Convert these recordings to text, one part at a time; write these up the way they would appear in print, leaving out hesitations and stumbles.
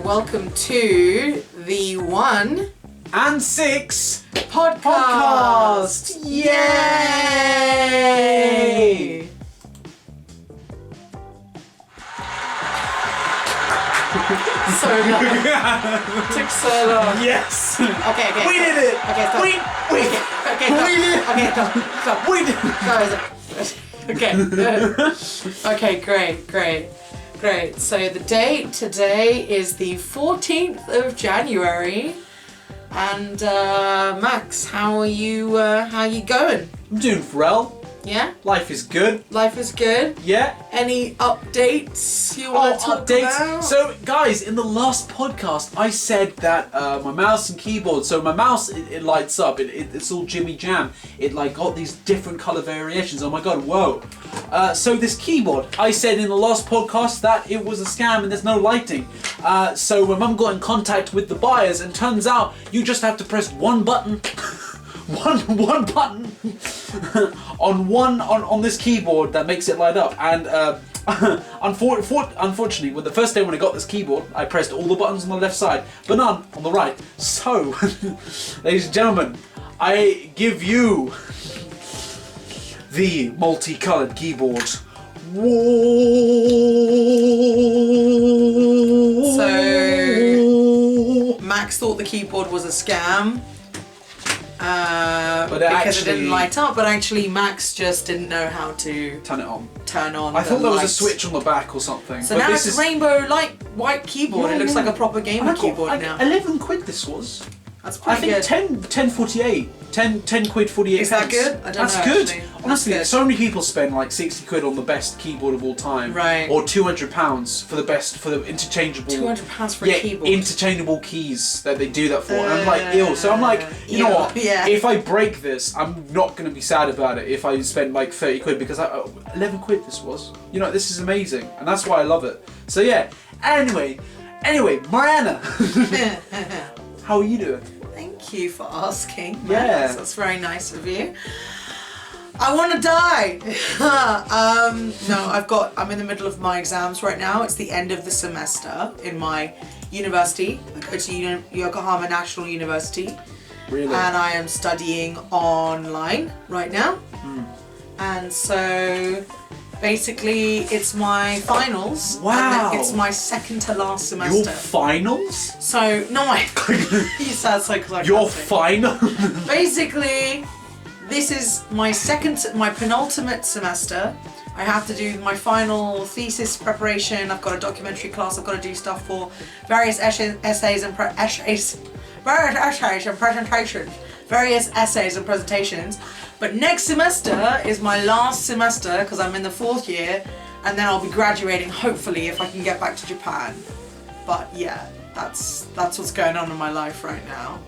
welcome to the 1 and 6 podcast. Yay! So long. Took so long. Yes. Okay. We did it. Okay, stop. We did. Okay, stop. We did. Okay, great. So the date today is the 14th of January. And Max, how are you going? I'm doing well. Yeah? Life is good. Life is good? Yeah. Any updates you want to talk about? So guys, in the last podcast I said that my mouse and keyboard, so my mouse it lights up, it's all Jimmy Jam, it like got these different color variations. Oh my god, whoa. So this keyboard, I said in the last podcast that it was a scam and there's no lighting. So my mum got in contact with the buyers and turns out you just have to press one button one button on this keyboard that makes it light up. And unfortunately, with the first day when I got this keyboard, I pressed all the buttons on the left side, but none on the right. So, ladies and gentlemen, I give you the multicolored keyboard. Whoa. So, Max thought the keyboard was a scam. Because it didn't light up, but actually Max just didn't know how to turn it on. I thought there was a switch on the back or something. So but now this it's is a rainbow light white keyboard. It looks like a proper gamer keyboard now. 11 quid this was. That's pretty good. I think 10 quid 48 Is that pence. good? I don't That's know, good. actually. Honestly, That's good. so many people spend like 60 quid on the best keyboard of all time. Right. Or £200 for the interchangeable. £200 for a keyboard. Interchangeable keys that they do that for. And I'm like, ew. So I'm like, you know what? Yeah. If I break this, I'm not going to be sad about it if I spend like 30 quid because 11 quid this was. You know, this is amazing. And that's why I love it. So yeah. Anyway, Mariana. How are you doing? Thank you for asking. Max. Yeah. That's very nice of you. I want to die. No, I'm in the middle of my exams right now. It's the end of the semester in my university. I go to Yokohama National University. Really? And I am studying online right now. And so basically it's my finals. Wow. And then it's my second to last semester. Your finals? So, no, you sound so close. Your final? Basically, this is my penultimate semester. I have to do my final thesis preparation. I've got a documentary class. I've got to do stuff for various essays and presentations. But next semester is my last semester because I'm in the 4th year, and then I'll be graduating hopefully if I can get back to Japan. But yeah, that's what's going on in my life right now.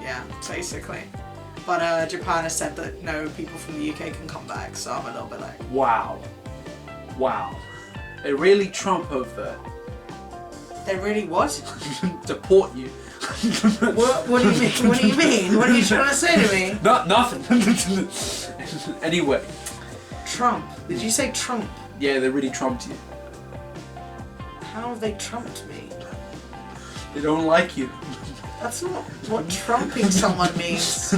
Yeah, basically. But Japan has said that no people from the UK can come back, so I'm a little bit like... Wow. They really Trump over there. They really what? Deport you. What do you mean? What do you mean? What are you trying to say to me? Nothing. Anyway. Trump. Did you say Trump? Yeah, they really trumped you. How have they trumped me? They don't like you. That's not what trumping someone means.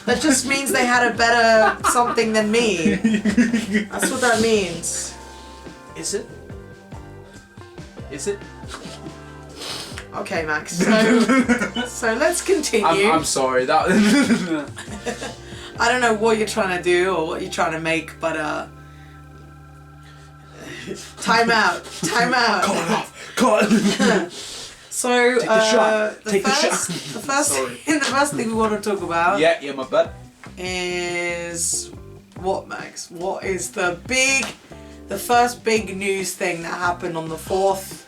That just means they had a better something than me. That's what that means. Is it? Is it? Okay, Max. So let's continue. I'm sorry. That. I don't know what you're trying to do or what you're trying to make, but time out. Cut it off. So Take the shot. The first thing we want to talk about. Yeah, my bad. Is what, Max? What is the first big news thing that happened on the 4th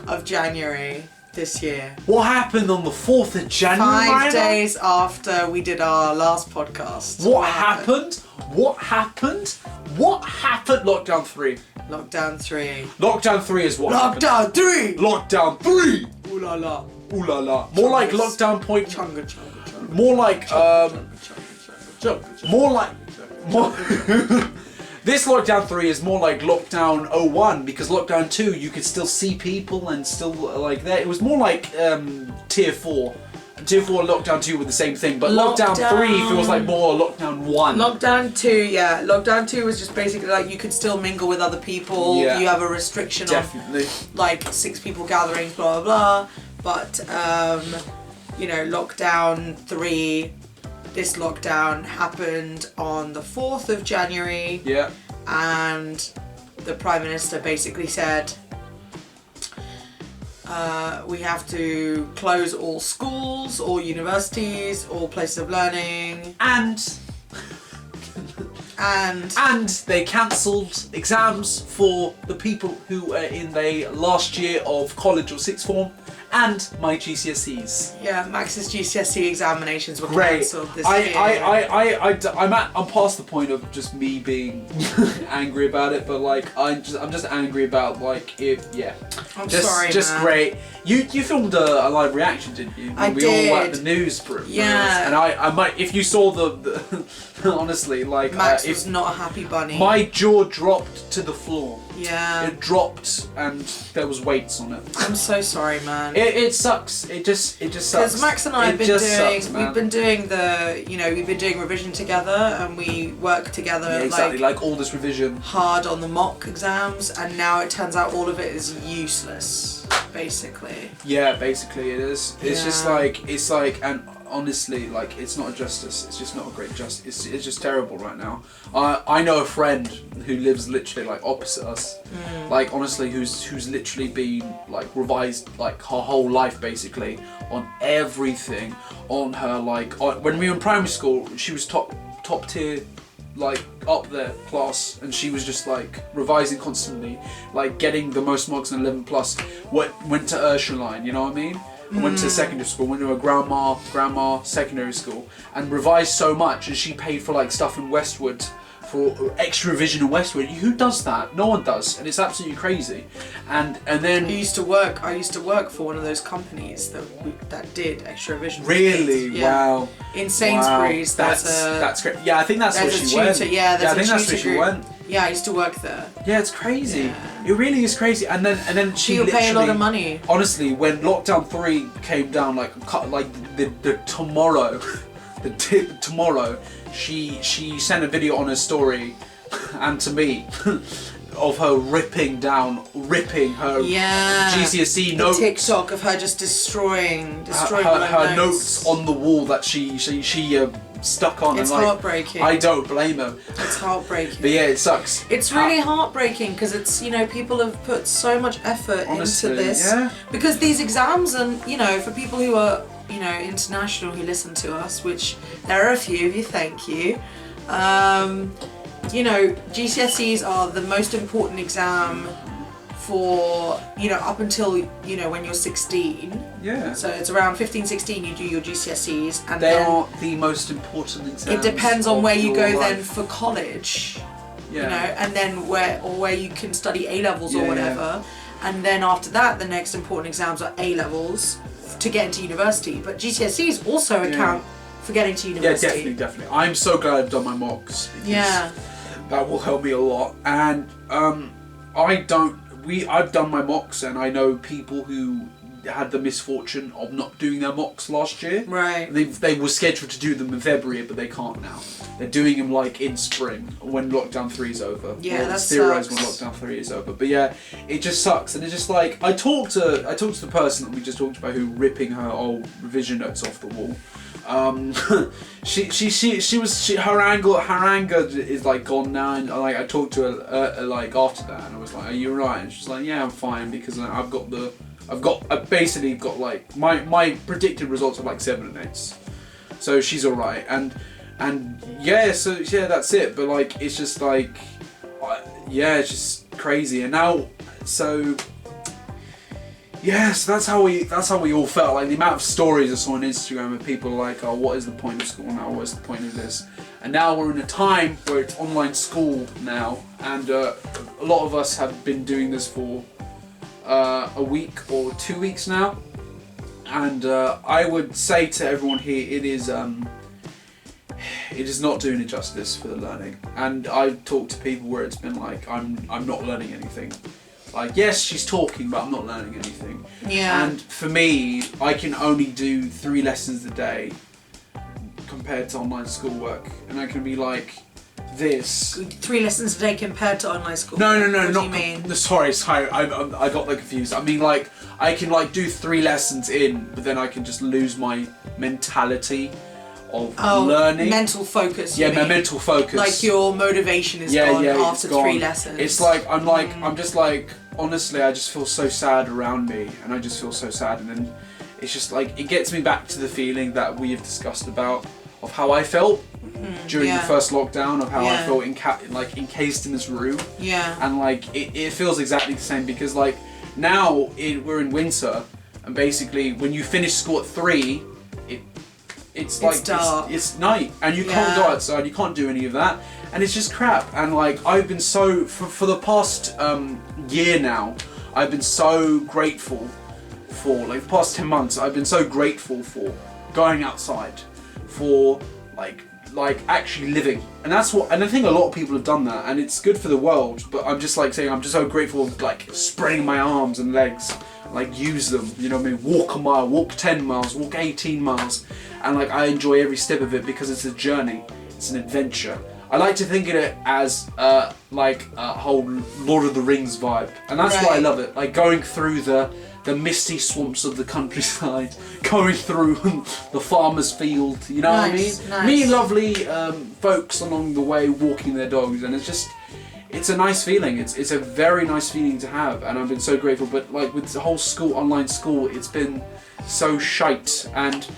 of January this year? What happened on the 4th of January? 5 days after we did our last podcast. What happened? Lockdown 3. Lockdown 3. Lockdown 3 is what happened. Lockdown 3! Lockdown 3! Ooh la la. Ooh la la. More like lockdown point. Chunga. More like more like This lockdown 3 is more like lockdown 01 because lockdown 2 you could still see people and still like that. It was more like tier 4. Tier 4 and lockdown 2 were the same thing, but lockdown 3 feels like more lockdown 1. Lockdown 2, yeah. Lockdown 2 was just basically like you could still mingle with other people. Yeah. You have a restriction Definitely. on like 6 people gatherings, blah blah blah. But you know, lockdown 3, this lockdown happened on the 4th of January. Yeah. And the Prime Minister basically said we have to close all schools, all universities, all places of learning. And they cancelled exams for the people who are in their last year of college or sixth form and my GCSEs. Yeah, Max's GCSE examinations were cancelled this year. I'm past the point of just me being angry about it, but like I'm just angry about like it. Yeah. I'm just, sorry, just man. Great. You filmed a live reaction, didn't you? I we did. all went the news for it. Yeah. And I might, if you saw the honestly, like Max was not a happy bunny. my jaw dropped to the floor. Yeah. It dropped and there was weights on it. I'm so sorry, man. It sucks. It just sucks. Because Max and I have It been just doing, sucks, man. we've been doing we've been doing revision together, and we work together Yeah, exactly. Like all this revision. hard on the mock exams, and now it turns out all of it is useless, basically. Yeah, basically it is. It's just Yeah. like, and honestly, like, it's not a justice. It's just not a great justice. It's just terrible right now. I know a friend who lives literally like opposite us. Like honestly, who's literally been like revised like her whole life basically on everything. On her when we were in primary school, she was top tier. Like up there class, and she was just like revising constantly, like getting the most marks in 11 plus. Went to Ursuline, you know what I mean? Went to secondary school, went to a grandma secondary school, and revised so much, and she paid for like stuff in Westwood, for extra revision in Westwood. Who does that? No one does, and it's absolutely crazy. And then I used to work for one of those companies that did extra revision. really, Yeah. wow. In Sainsbury's, wow. That's great. Yeah, I think that's where there's she a went. tutor. Yeah, there's I think a that's tutor where she group. went. Yeah, I used to work there. Yeah, it's crazy. Yeah. It really is crazy. And then she She'll pay a lot of literally- money. Honestly, when lockdown 3 came down, like the tomorrow, tomorrow, she sent a video on her story, and to me, of her ripping her Yeah. GCSE The notes. TikTok of her just destroying her notes on the wall that she stuck on. It's and like, heartbreaking. I don't blame her. It's heartbreaking. But yeah, it sucks. It's really heartbreaking because it's, people have put so much effort Honestly, into this. yeah. Because these exams, and for people who are, international who listen to us, which there are a few of you, thank you. GCSEs are the most important exam for, up until, when you're 16. Yeah. So it's around 15, 16 you do your GCSEs, and They then are the most important exams. it depends on of where you your go life. then for college. Yeah. And then where you can study A levels or Yeah, whatever, and then after that the next important exams are A levels to get into university. But GCSEs also account for getting to university. Yeah, definitely. I'm so glad I've done my mocks. Because Yeah. that will help me a lot. And I've done my mocks, and I know people who had the misfortune of not doing their mocks last year. Right. They were scheduled to do them in February, but they can't now. They're doing them like in spring when lockdown 3 is over. Yeah, Or that it's theorised when sucks. lockdown 3 is over. But yeah, it just sucks, and it's just like I talked to the person that we just talked about who ripping her old revision notes off the wall. Her anger is like gone now, and like I talked to her like after that, and I was like, "Are you alright?" And she's like, "Yeah, I'm fine because I've basically got like my predicted results are like 7 and 8s, so she's alright." And yeah, so yeah, that's it. But like, it's just like, yeah, it's just crazy. And now, so. Yeah, so that's how we all felt. Like the amount of stories I saw on Instagram of people like, "Oh, what is the point of school now? What is the point of this?" And now we're in a time where it's online school now, and a lot of us have been doing this for a week or 2 weeks now. And I would say to everyone here, it is not doing it justice for the learning. And I've talked to people where it's been like, I'm not learning anything. Like, yes, she's talking, but I'm not learning anything. Yeah. And for me, I can only do 3 lessons a day compared to online schoolwork. And I can be like, this. 3 lessons a day compared to online school? No, what not. do you mean? Sorry, I got like confused. I mean, like, I can like do 3 lessons in, but then I can just lose my mentality of learning. Mental focus. Yeah, my mental focus. Like your motivation is gone after it's gone. 3 lessons. It's like I'm just like, honestly, I just feel so sad around me, and I just feel so sad, and then it's just like it gets me back to the feeling that we have discussed about of how I felt during the first lockdown, of how I felt encased in this room. Yeah. And like it feels exactly the same, because like now we're in winter, and basically when you finish school at 3, it's like dark. It's night, and you can't go outside, you can't do any of that, and it's just crap. And like I've been so for the past year now, I've been so grateful for like the past 10 months. I've been so grateful for going outside, for like actually living, and that's what. And I think a lot of people have done that, and it's good for the world. But I'm just like saying, I'm just so grateful of like spreading my arms and legs, like use them. You know what I mean? Walk a mile, walk 10 miles, walk 18 miles. And like I enjoy every step of it because it's a journey, it's an adventure. I like to think of it as like a whole Lord of the Rings vibe, and that's why I love it. Like going through the misty swamps of the countryside, going through the farmer's field. You know what I mean? Nice. Me and lovely folks along the way walking their dogs, and it's a nice feeling. It's a very nice feeling to have, and I've been so grateful. But like with the whole online school, it's been so shite, and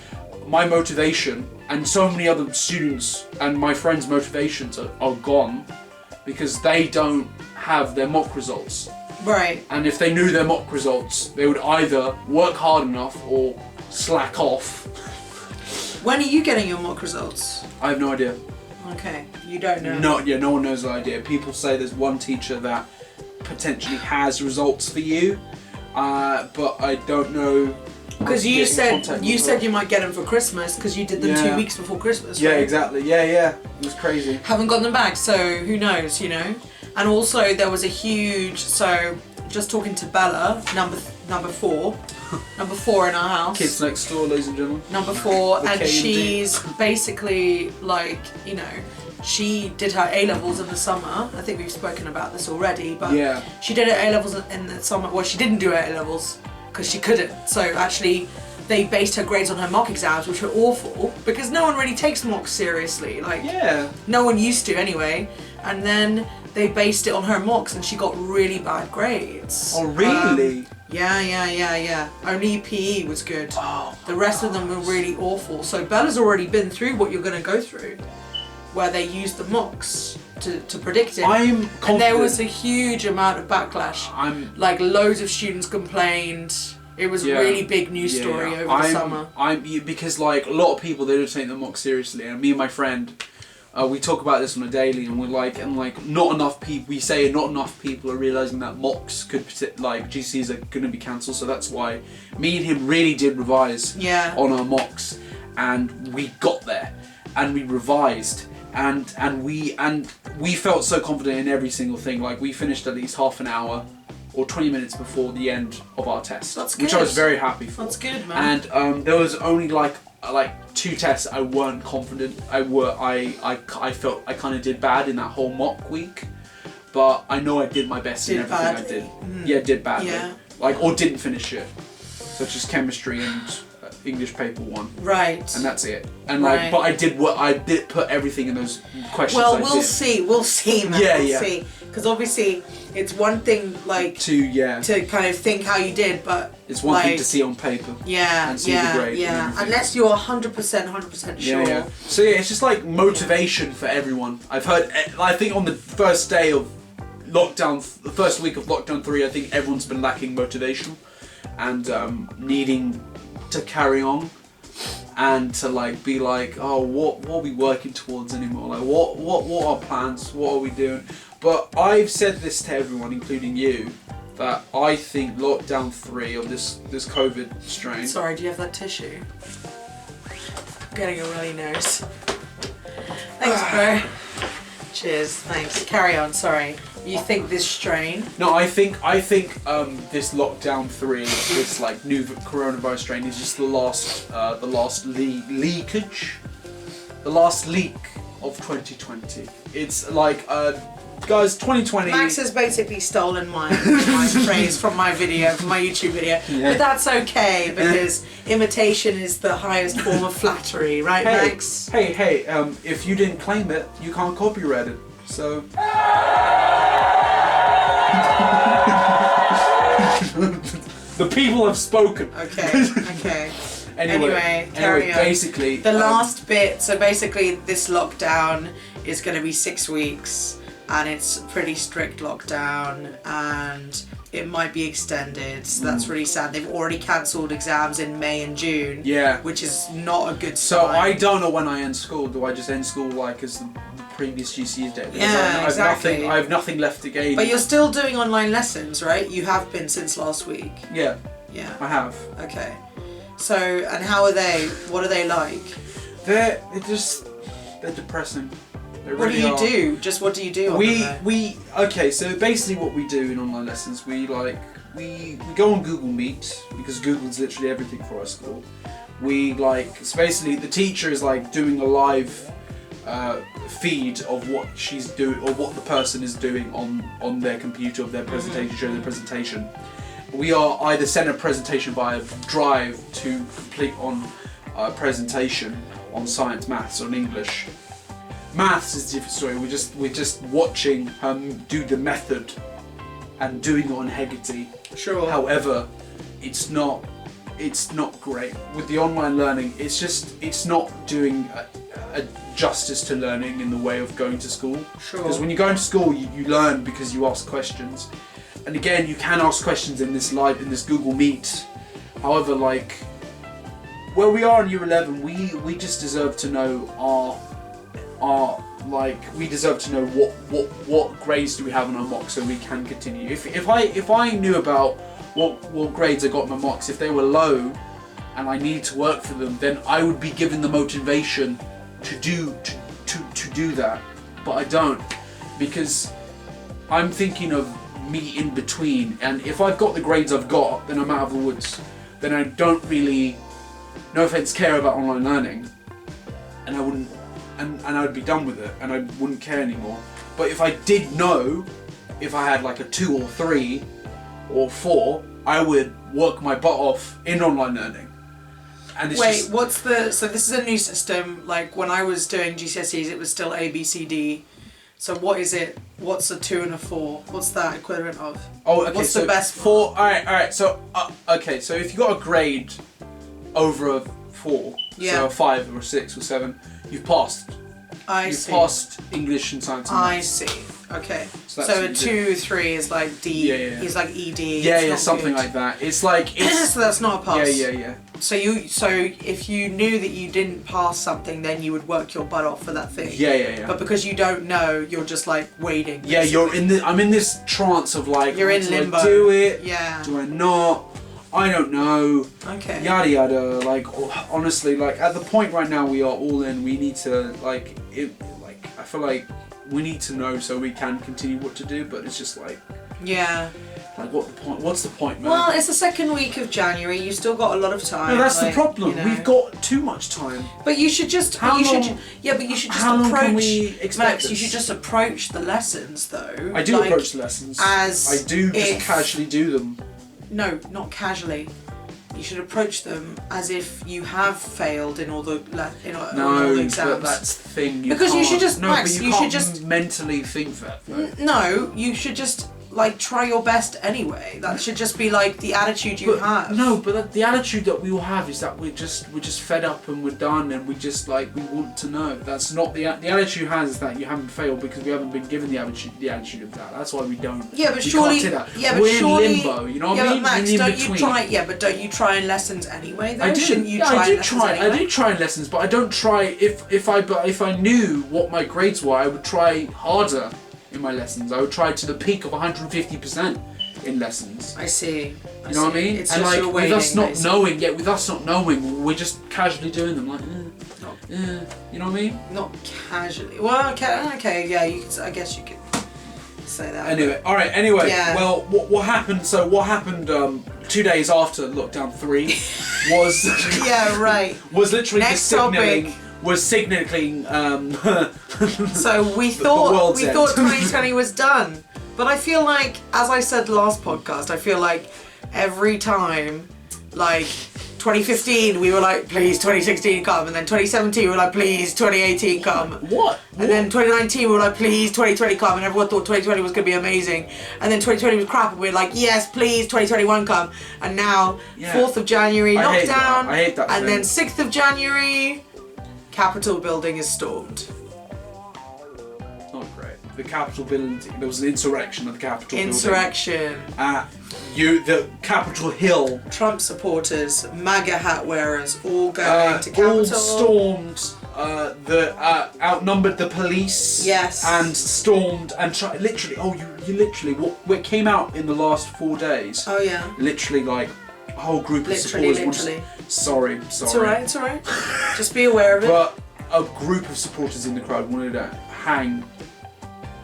my motivation and so many other students and my friends' motivations are gone because they don't have their mock results. Right. And if they knew their mock results, they would either work hard enough or slack off. When are you getting your mock results? I have no idea. Okay, you don't know. No one knows the idea. People say there's one teacher that potentially has results for you, but I don't know. Because you said you might get them for Christmas because you did them 2 weeks before Christmas. Yeah, right? exactly. Yeah. It was crazy. Haven't got them back, so who knows, you know? And also there was a huge, so just talking to Bella, number 4 in our house. Kids next door, ladies and gentlemen. Number 4, The and K&D. she's basically like, you know, she did her A-levels in the summer. I think we've spoken about this already, but she did her A-levels in the summer. Well, she didn't do her A-levels because she couldn't. So actually, they based her grades on her mock exams, which were awful because no one really takes mocks seriously. Like, no one used to anyway. And then they based it on her mocks, and she got really bad grades. Oh, really? Yeah. Only PE was good. Oh, the rest of them were really awful. So Bella's already been through what you're going to go through, where they used the mocks to predict it. I'm confident. And there was a huge amount of backlash. Like loads of students complained. It was a really big news story over the summer. Because like a lot of people, they don't take the mock seriously, and me and my friend, we talk about this on a daily, and we're like, not enough people. We say not enough people are realizing that mocks could like GCs are going to be cancelled. So that's why me and him really did revise on our mocks, and we got there, and we revised, and we felt so confident in every single thing. Like we finished at least half an hour or 20 minutes before the end of our test, which I was very happy for. That's good, man. And there was only like 2 tests I weren't confident. I felt I kind of did bad in that whole mock week, but I know I did my best in everything I did. Yeah, did badly. Like, or didn't finish it, such as chemistry and English paper 1. Right. And that's it. And like, but I did put everything in those questions. Well, we'll see, man. We'll see. Because obviously, it's one thing like to kind of think how you did, but it's one thing to see on paper. And see the grade. Unless you're 100% sure. Yeah. So yeah, it's just like motivation for everyone. I've heard. I think on the first day of lockdown, the first week of lockdown 3, I think everyone's been lacking motivation and needing to carry on and to like be like, oh, what are we working towards anymore? Like, what are our plans? What are we doing? But I've said this to everyone, including you, that I think lockdown 3 of this COVID strain. Sorry, do you have that tissue? I'm getting a runny nose. Thanks, bro. Cheers. Thanks. Carry on. Sorry. You think this strain? No, I think this lockdown 3, this like new coronavirus strain is just the last leakage, the last leak of 2020. It's like guys, 2020. Max has basically stolen my phrase from my video, from my YouTube video, but that's okay because imitation is the highest form of flattery, right, Max? Hey! If you didn't claim it, you can't copyright it. So. The people have spoken. Okay. Anyway, carry on. Basically, the last bit. So basically, this lockdown is going to be 6 weeks, and it's a pretty strict lockdown, and it might be extended. So that's really sad. They've already cancelled exams in May and June. Yeah. Which is not a good sign. sign. So I don't know when I end school. Do I just end school like as the previous GCSE day? Yeah, exactly. I have nothing left to gain. But you're still doing online lessons, right? You have been since last week. Yeah. Yeah. I have. Okay. So, and how are they? What are they like? They're depressing. They what really do you are. do? Just what do you do? Okay. So basically, what we do in online lessons, we go on Google Meet because Google's literally everything for our school. So basically, the teacher is like doing a live feed of what she's doing or what the person is doing on their computer of their presentation, showing their presentation. We are either sent a presentation via Drive to complete on a presentation on science, maths, or English. Maths is a different story. We're just watching her do the method and doing it on Heggerty. Sure. However, it's not great with the online learning. It's not doing a justice to learning in the way of going to school. Sure. Because when you go into school, you learn because you ask questions. And again, you can ask questions in this Google Meet. However, like where we are in Year 11, we just deserve to know we deserve to know what grades do we have on our mocks so we can continue. If I knew about what grades I got in my mocks, if they were low and I needed to work for them, then I would be given the motivation to do that. But I don't, because I'm thinking of me in between, and if I've got the grades I've got, then I'm out of the woods. Then I don't really, no offense, care about online learning, and I wouldn't, and I would be done with it, and I wouldn't care anymore. But if I did know, if I had like a 2 or 3 or 4, I would work my butt off in online learning. And it's so this is a new system. Like when I was doing GCSEs, it was still A, B, C, D. So what is it? What's a 2 and a 4? What's that equivalent of? Oh, okay. What's the best 4? All right. So okay. So if you got a grade over a 4, so a 5 or a 6 or 7, you've passed. You've passed English and science. And I see. Okay. So a 2, 3 is like D. Yeah. Is like ED. Yeah, something like that. It's like so that's not a pass. Yeah. So if you knew that you didn't pass something, then you would work your butt off for that thing. Yeah. But because you don't know, you're just like waiting. Yeah, I'm in this trance of like, you're in limbo. Do I do it? Yeah. Do I not? I don't know. Okay. Yada yada. Like honestly, like at the point right now we are all in. We need to I feel like we need to know so we can continue what to do. But it's just like. Yeah. Like what's the point, man? Well, it's the second week of January. You still got a lot of time. No, that's the problem. We've got too much time. But you should just. How long can we expect Max, this? you should just approach the lessons, though. I do approach the lessons. I do just casually do them. No, not casually. You should approach them as if you have failed in all the exams. But that's the thing. You should just mentally think that. No, you should just try your best anyway. That should just be like the attitude you have. No, but the attitude that we all have is that we're just fed up and we're done and we just we want to know. That's not the attitude has is that you haven't failed because we haven't been given the attitude of that. That's why we don't. Yeah, but surely. We're in limbo. You know what I mean? Max, don't you try in lessons anyway? Though? I do. Shouldn't you try in lessons anyway? I do try in lessons, but I don't try. If I knew what my grades were, I would try harder in my lessons. I would try to the peak of 150% in lessons. I see. You know what I mean? It's and just with us not knowing, we're just casually doing them. you know what I mean? Not casually. Well, okay, yeah, I guess you could say that. Anyway, all right. Anyway, Yeah. well, what happened? So what happened 2 days after lockdown 3 was Yeah, right. was literally Next just signaling. topic. Was signaling. So we the thought world's end. 2020 was done, but I feel like, as I said last podcast, I feel like every time, like 2015, we were like, please 2016 come, and then 2017 we were like, please 2018 come. What? And then 2019 we were like, please 2020 come, and everyone thought 2020 was gonna be amazing. And then 2020 was crap, and we were like, yes, please 2021 come. And now 4th of January I hate lockdown, that. I hate that and thing. then 6th of January, Capitol building is stormed. Not great. The Capitol building. There was an insurrection at the Capitol Insurrection. building. The Capitol Hill. Trump supporters, MAGA hat wearers, all going to Capitol. All stormed. Outnumbered the police. Yes. And stormed and literally. Oh, you literally. What came out in the last 4 days? Oh yeah. Literally, like a whole group of Literally. supporters. Sorry. It's alright. Just be aware of it. But a group of supporters in the crowd wanted to hang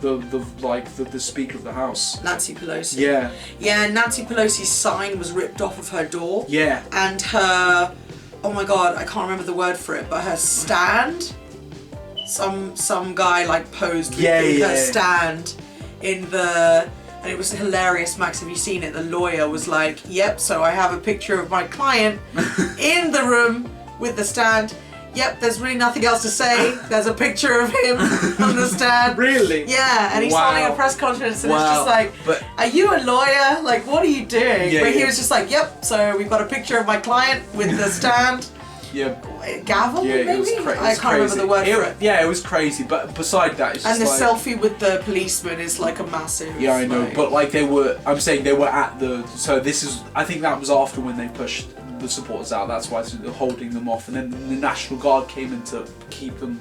the Speaker of the House. Nancy Pelosi. Yeah. Yeah, Nancy Pelosi's sign was ripped off of her door. Yeah. And her, oh my god, I can't remember the word for it, but her stand, some guy like posed with her stand in the, and it was hilarious. Max, have you seen it? The lawyer was like, yep, so I have a picture of my client in the room with the stand. Yep, there's really nothing else to say. There's a picture of him on the stand. Really? Yeah, and he's holding a press conference, and it's just like, but, are you a lawyer? Like, what are you doing? Yeah, but he was just like, yep, so we've got a picture of my client with the stand. Yeah. Gavel, yeah, maybe? it was crazy. I can't remember the word for it. Yeah, it was crazy, but beside that, it's just And the like, selfie with the policeman is like a massive... yeah, I know, like, but like I'm saying they were at the, so this is, I think that was after when they pushed the supporters out, that's why they're holding them off, and then the National Guard came in to keep them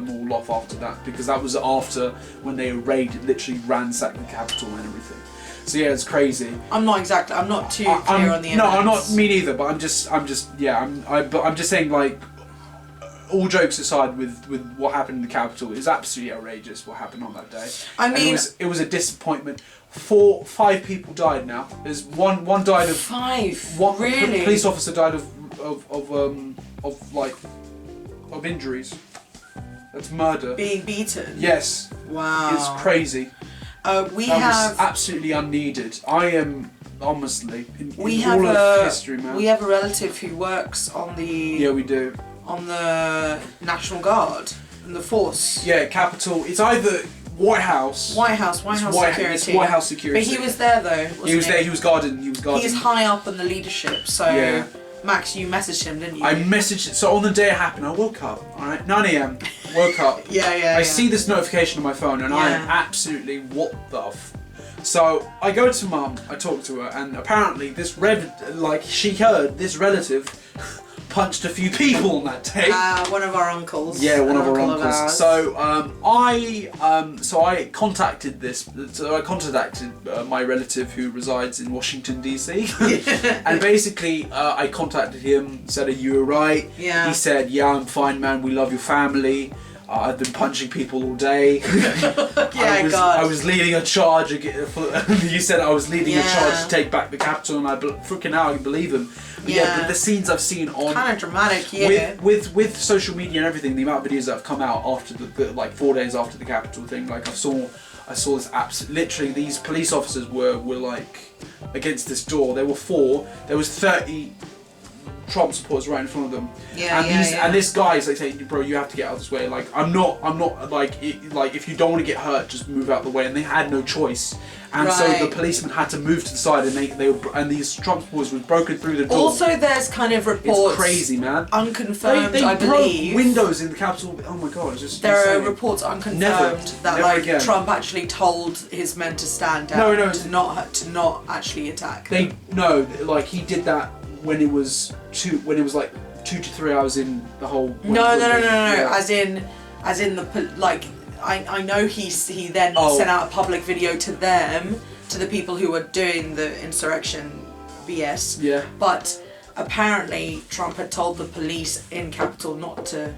all off after that, because that was after when they literally ransacked the Capitol and everything. So yeah, it's crazy. I'm not too clear on the events. No, I'm not, me neither, but I'm just saying, like, all jokes aside, with what happened in the Capitol, it was absolutely outrageous what happened on that day. I mean, it was a disappointment. 5 people died now. There's one died of 5. One Really? police officer died of injuries. That's murder. Being beaten. Yes. Wow. It's crazy. That was absolutely unneeded. I am honestly in we all have of history, man. We have a relative who works on the... Yeah, we do. On the National Guard and the force. Yeah, Capitol. It's either White House security. It's White House security. But he was there though, wasn't he was there. He was guarding. He's high up in the leadership. So yeah. Max, you messaged him, didn't you? I messaged. So on the day it happened, I woke up. All right, 9 a.m. Woke up. I see this notification on my phone, and I am absolutely what the. So I go to Mum. I talk to her, and apparently this she heard this relative punched a few people on that day. One of our uncles. Yeah, one of our uncles. So I contacted my relative who resides in Washington DC, and basically I contacted him. Said, "Are you alright?" Yeah. He said, "Yeah, I'm fine, man. We love your family. I've been punching people all day." I was leading a charge. You said I was leading a charge to take back the Capitol, and I freaking out. I believe him. But the scenes I've seen on kind of dramatic, with social media and everything, the amount of videos that have come out after the 4 days after the Capitol thing, like I saw this literally these police officers were like against this door. There were 4. There was 30 Trump supporters right in front of them. And this guy's like saying, "Bro, you have to get out of this way. Like, I'm not like if you don't want to get hurt, just move out the way." And they had no choice. And so the policeman had to move to the side, and these Trump supporters were broken through the door. Also, there's kind of reports. It's crazy, man. Unconfirmed, they I broke believe. windows in the Capitol. Oh my god, it's just there insane. are reports unconfirmed that Never again. Trump actually told his men to stand down to not actually attack. He did that when it was like 2 to 3 hours in the whole. No. As in I know he then sent out a public video to them, to the people who were doing the insurrection BS. Yeah. But apparently Trump had told the police in Capitol not to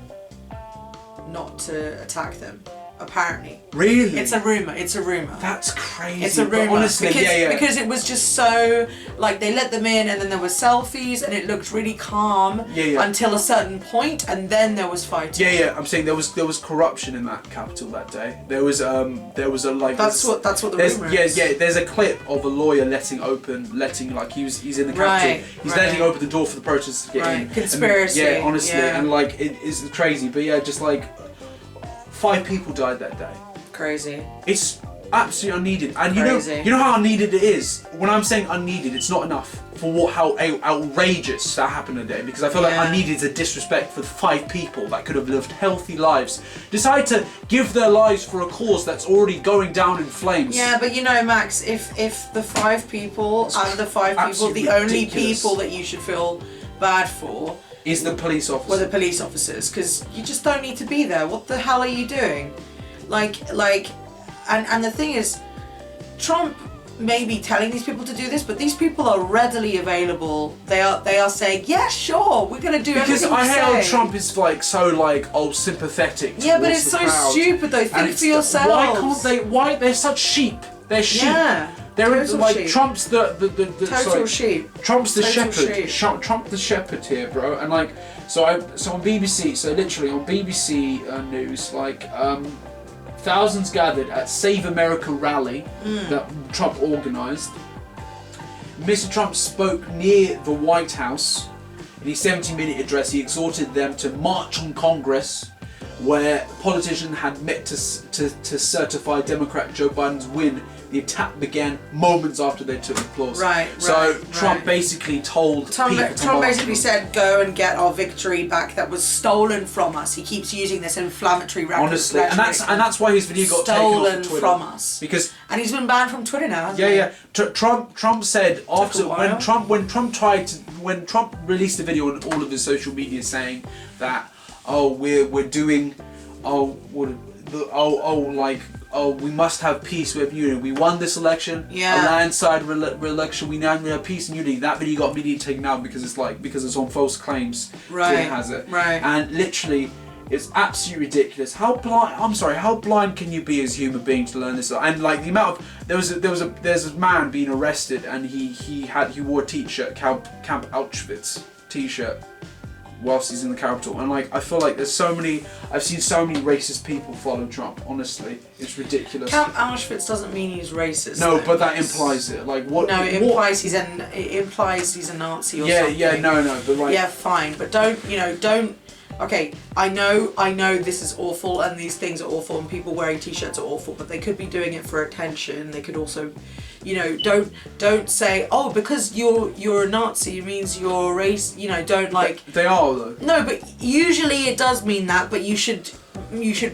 not to attack them. Apparently. Really? It's a rumor. It's a rumor. That's crazy. It's a rumor. Honestly, because it was just so like they let them in, and then there were selfies, and it looked really calm until a certain point, and then there was fighting. Yeah. I'm saying there was corruption in that capital that day. There was a like. That's what the rumor is. Yeah. There's a clip of a lawyer letting like he's in the capital. He's letting open the door for the protesters to get in. Conspiracy. And, honestly, and like it is crazy, but just like 5 people died that day. Crazy. It's absolutely unneeded, and Crazy. you know how unneeded it is. When I'm saying unneeded, it's not enough for how outrageous that happened today. Because I feel like unneeded is a disrespect for the 5 people that could have lived healthy lives, decide to give their lives for a cause that's already going down in flames. Yeah, but Max, if the 5 people out of the 5 people, the only people that you should feel bad for is the police officer. Well, the police officers, because you just don't need to be there. What the hell are you doing? And the thing is, Trump may be telling these people to do this, but these people are readily available. They are saying, yeah, sure, we're gonna do everything. Because I hate how Trump is so sympathetic. Yeah, but it's so stupid though. Think for yourselves. Why can't they? Why they're such sheep? They're sheep. Yeah. They're like sheep. Trump's the total sheep. Trump's the Total shepherd. sheep. Trump the shepherd here, bro. And like so on BBC, so literally on BBC News, thousands gathered at Save America rally that Trump organised. Mr. Trump spoke near the White House. In his 70-minute address, he exhorted them to march on Congress, where politicians had met to certify Democrat Joe Biden's win. The attack began moments after they took applause. So Trump basically told people. Trump basically said, "Go and get our victory back that was stolen from us." He keeps using this inflammatory rhetoric. Honestly, and that's why his video got taken off Twitter. From us. And he's been banned from Twitter now. Trump said after when Trump released a video on all of his social media saying that we must have peace with unity. We won this election, a landslide election. We now have peace and unity. That video got immediately taken out because it's on false claims. Twitter has it. And literally, it's absolutely ridiculous. How blind can you be as a human being to learn this? And like the amount of there's a man being arrested, and he wore a t-shirt, Camp Auschwitz t-shirt, whilst he's in the Capitol. And like I feel like I've seen so many racist people follow Trump. Honestly, it's ridiculous. Camp Auschwitz doesn't mean he's racist. No, but that implies it. Like what? No, it implies he's a Nazi or something. No, but like. Yeah, fine, but don't. Okay, I know this is awful, and these things are awful, and people wearing t-shirts are awful, but they could be doing it for attention. They could also, don't say, oh, because you're a Nazi means you're a race. Don't like. They are though. No, but usually it does mean that. But you should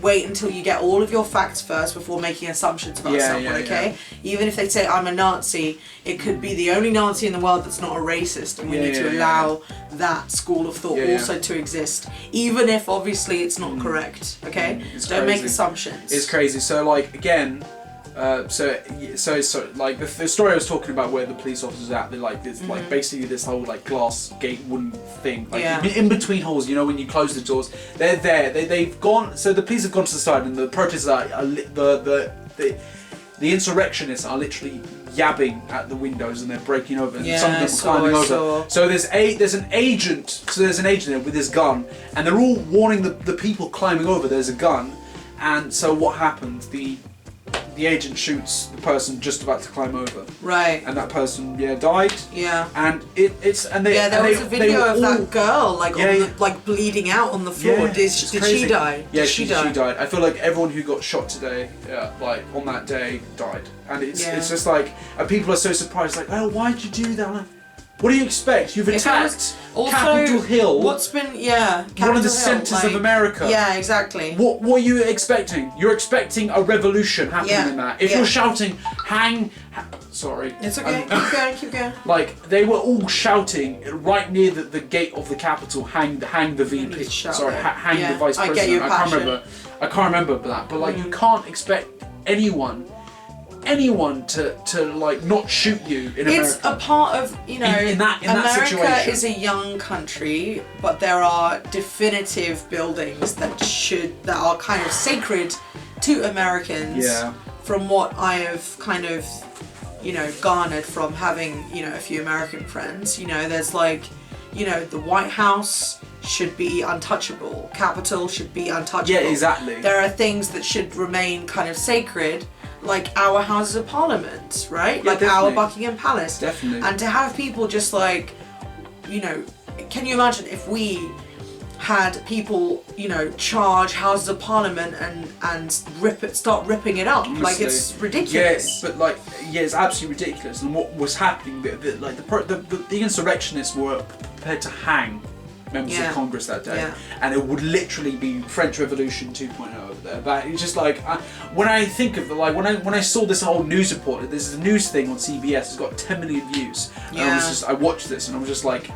wait until you get all of your facts first before making assumptions about someone. Okay, even if they say I'm a Nazi, it could be the only Nazi in the world that's not a racist, and we need to allow that school of thought also to exist, even if obviously it's not correct. Okay, don't make assumptions. It's crazy. So like again. So like the story I was talking about where the police officers at, they're like this, like basically this whole like glass gate wooden thing, like in between holes. When you close the doors, they're there. They've gone. So the police have gone to the side, and the protesters the insurrectionists are literally yabbing at the windows, and they're breaking over, and some of them are climbing over. So there's an agent there with his gun, and they're all warning the people climbing over. There's a gun, and so what happened? The agent shoots the person just about to climb over. Right. And that person, died. Yeah. And there was a video of that girl like bleeding out on the floor. Did she die? Yeah, she died. I feel like everyone who got shot today, like on that day, died. And it's just like, and people are so surprised, like, oh, why'd you do that? Like, what do you expect? You've attacked Capitol Hill. What's been, one of the centres of America. Yeah, exactly. What are you expecting? You're expecting a revolution happening in that. If you're shouting, sorry. It's okay, keep going. Like, they were all shouting right near the gate of the Capitol, hang the VP. Sorry, hang the Vice President. I get your passion. I can't remember that. But like, you can't expect anyone anyone to like not shoot you in America. It's a part of, you know, in that America situation. is a young country, but there are definitive buildings that are kind of sacred to Americans. Yeah. From what I have kind of, you know, garnered from having, you know, a few American friends, you know, there's like, you know, the White House should be untouchable. Capitol should be untouchable. Yeah, exactly. There are things that should remain kind of sacred, like our Houses of Parliament, right? Yeah, like definitely. our Buckingham Palace. Definitely. And to have people just like, you know, can you imagine if we had people, you know, charge Houses of Parliament and start ripping it up? Like, it's ridiculous. Yes, but like, yeah, it's absolutely ridiculous. And what was happening, like the insurrectionists were prepared to hang members of Congress that day, and it would literally be French Revolution 2.0 over there. But it's just like, when I think of when I saw this whole news report, this is a news thing on CBS. It's got 10 million views. And I watched this and I was just like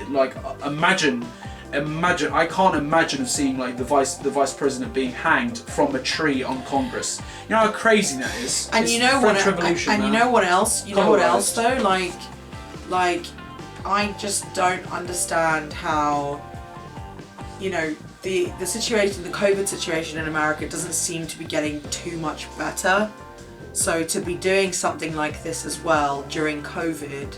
imagine. I can't imagine seeing like the vice president being hanged from a tree on Congress. You know how crazy that is. And it's you know French what? Revolution, And man. you know what else? You know what else Colorized. though? Like, I just don't understand how, you know, the situation, the COVID situation in America doesn't seem to be getting too much better. So to be doing something like this as well during COVID,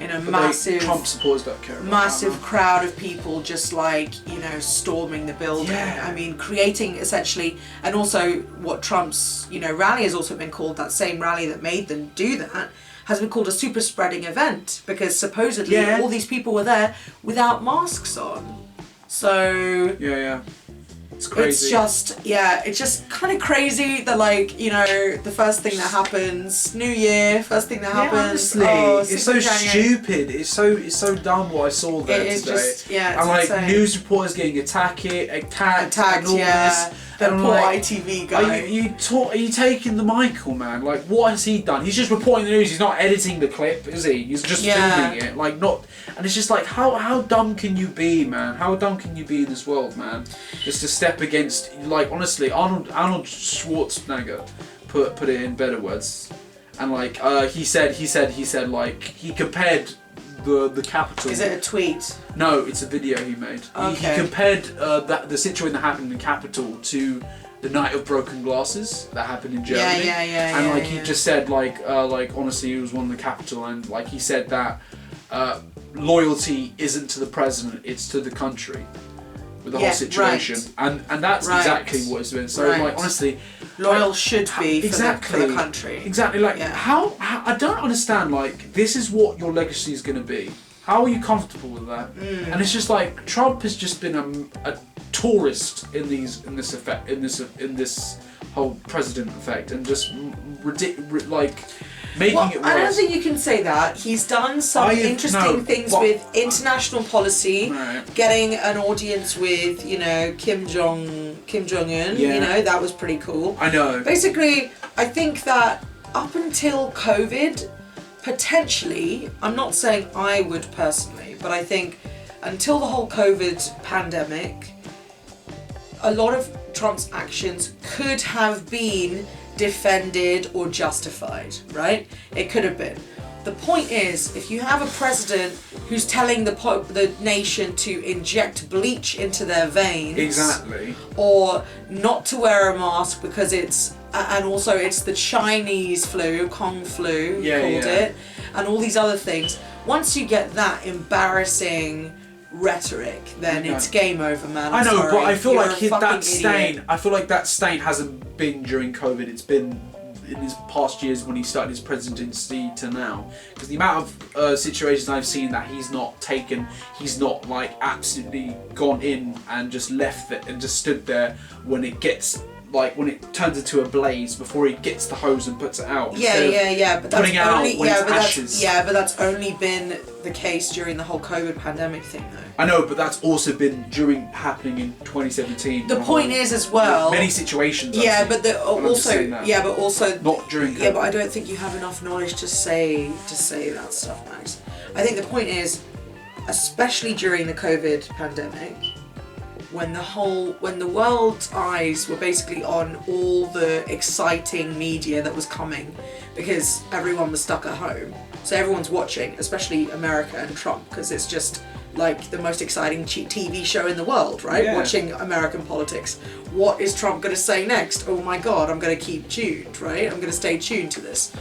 in a massive Trump supporters don't care about massive that, crowd of people just like, you know, storming the building. Yeah. I mean, creating essentially, and also what Trump's, you know, rally has also been called, that same rally that made them do that, has been called a super spreading event because supposedly all these people were there without masks on. So yeah. It's crazy. It's just kind of crazy that, like, you know, the first thing that happens, New Year, first thing that happens. Honestly, it's 6th so of January. stupid. It's so dumb what I saw there It is today. just, it's and like insane. news reporters getting attacked and all this. The And poor like, ITV guy. Are you taking the Michael, man? Like, what has he done? He's just reporting the news. He's not editing the clip, is he? He's just filming it. Like, not. And it's just like, how dumb can you be, man? How dumb can you be in this world, man? Just to step against, like, honestly, Arnold Schwarzenegger put it in better words, and like, he said like he compared the Capitol. Is it a tweet? No, it's a video he made. Okay. He compared the situation that happened in the Capitol to the Night of Broken Glasses that happened in Germany. And like he just said like honestly he was one of the Capitol, and like he said that loyalty isn't to the president, it's to the country. With the whole situation, and that's exactly what it's been. So like honestly, loyal should be for the country. Exactly. Like how I don't understand. Like this is what your legacy is going to be. How are you comfortable with that? And it's just like Trump has just been a tourist in this whole president effect, and just making it worse. I don't think you can say that. He's done some interesting things with international policy, getting an audience with, you know, Kim Jong-un, you know, that was pretty cool. I know. Basically, I think that up until COVID, potentially, I'm not saying I would personally, but I think until the whole COVID pandemic, a lot of Trump's actions could have been defended or justified, right? It could have been. The point is, if you have a president who's telling the nation to inject bleach into their veins, or not to wear a mask because it's the Chinese flu, Kung flu, called it, and all these other things. Once you get that embarrassing rhetoric, then it's game over, man. I know, but I feel You're like that stain hasn't been during COVID. It's been in his past years when he started his presidency to now. Because the amount of situations I've seen that he's not like absolutely gone in and just left it and just stood there when it turns into a blaze before he gets the hose and puts it out. But that's only been the case during the whole COVID pandemic thing, though. I know, but that's also been happening in 2017. The point is, as well, many situations. But also not during COVID. Yeah, but I don't think you have enough knowledge to say that stuff, Max. I think the point is, especially during the COVID pandemic, when the world's eyes were basically on all the exciting media that was coming, because everyone was stuck at home. So everyone's watching, especially America and Trump, because it's just like the most exciting TV show in the world, right? Yeah. Watching American politics. What is Trump going to say next? Oh my God, I'm going to keep tuned, right? I'm going to stay tuned to this.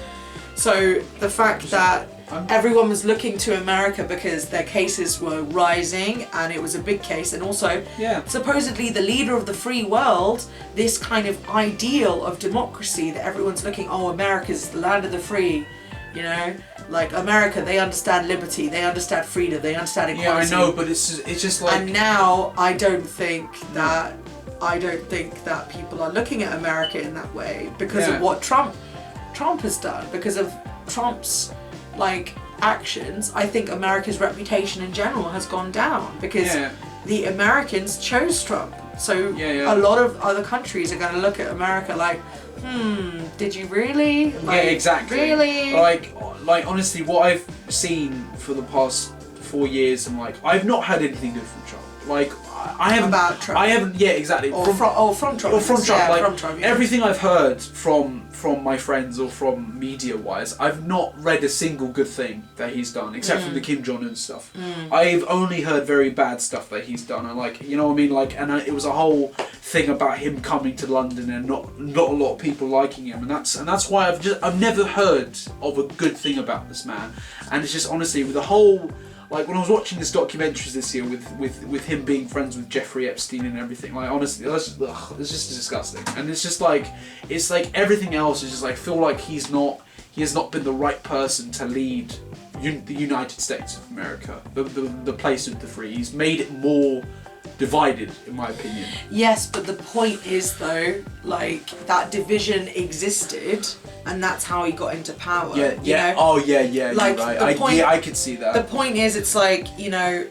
So the fact that everyone was looking to America because their cases were rising and it was a big case, and also supposedly the leader of the free world, this kind of ideal of democracy that everyone's looking, oh, America's the land of the free, you know? Like America, they understand liberty, they understand freedom, they understand equality. Yeah, I know, but it's just like... And now I don't think that people are looking at America in that way because of what Trump has done, because of Trump's like actions. I think America's reputation in general has gone down because the Americans chose Trump. So a lot of other countries are going to look at America like, did you really? Like, yeah, exactly. Really? Like honestly, what I've seen for the past 4 years, and like I've not had anything good from Trump. Like I haven't. About Trump. I haven't. Yeah, exactly. From Trump. Or from Trump. Yeah, like from Trump. Yeah. Everything I've heard from my friends or from media wise, I've not read a single good thing that he's done, except from the Kim Jong-un stuff. I've only heard very bad stuff that he's done, and like, you know what I mean, like, and it was a whole thing about him coming to London and not a lot of people liking him, and that's why I've never heard of a good thing about this man. And it's just honestly with the whole, like when I was watching this documentaries this year with him being friends with Jeffrey Epstein and everything, like honestly, it's just disgusting. And it's like everything else is just like, feel like he has not been the right person to lead the United States of America, the place of the free. He's made it more divided, in my opinion. Yes, but the point is though, like that division existed, and that's how he got into power. Yeah, yeah. You know? Oh, yeah. Like, you're right. I could see that. The point is, it's like, you know,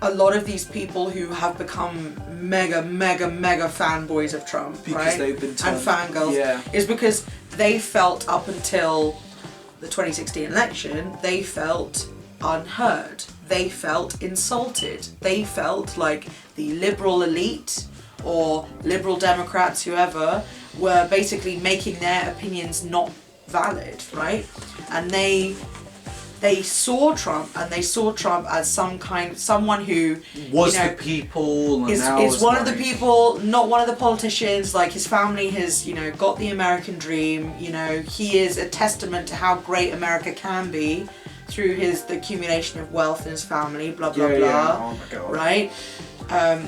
a lot of these people who have become mega fanboys of Trump, because right? they've been turned, and fangirls, is because they felt up until the 2016 election, they felt unheard. They felt insulted. They felt like the liberal elite or liberal Democrats, whoever, were basically making their opinions not valid, right? And they saw Trump, and they saw Trump as someone who was, you know, the people, and is one of the people, not one of the politicians. Like his family has, you know, got the American dream. You know, he is a testament to how great America can be through the accumulation of wealth in his family, blah blah blah. Oh my God. Right?